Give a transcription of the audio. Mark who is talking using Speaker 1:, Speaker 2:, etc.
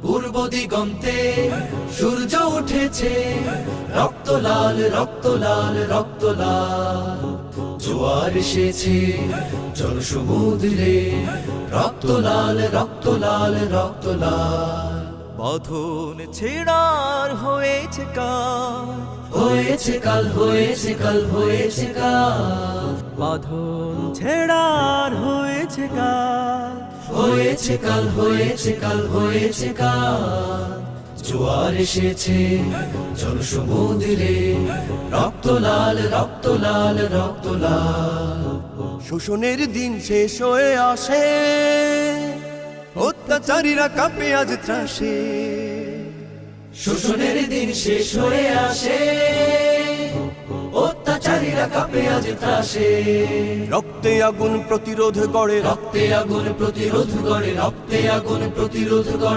Speaker 1: পূর্ব দিগন্তে সূর্য উঠেছে, রক্ত লাল রক্ত লাল রক্ত লাল। জোয়ার এসেছে জল সমুদ্রে, রক্ত লাল রক্ত লাল রক্ত লাল।
Speaker 2: বাঁধন ছেড়ার হয়েছে কাল,
Speaker 1: হয়েছে কাল হয়েছে কাল হয়েছে কাল।
Speaker 2: বাঁধন ছেড়ার হয়েছে কাল,
Speaker 1: হয়েছে কাল হয়েছে কাল হয়েছে কাল। জোয়ার এসেছে জল সমুদ্রে, রক্ত লাল রক্ত লাল রক্ত লাল।
Speaker 3: শোষণের দিন শেষ হয়ে আসে, অত্যাচারীরা কাঁপে আজ ত্রাসে।
Speaker 1: শোষণের দিন শেষ হয়ে আসে, অত্যাচারীরা কাঁপে আজ ত্রাসে।
Speaker 3: রক্তে আগুন প্রতিরোধ করে,
Speaker 1: রক্তে আগুন প্রতিরোধ করে, রক্তে আগুন প্রতিরোধ করে।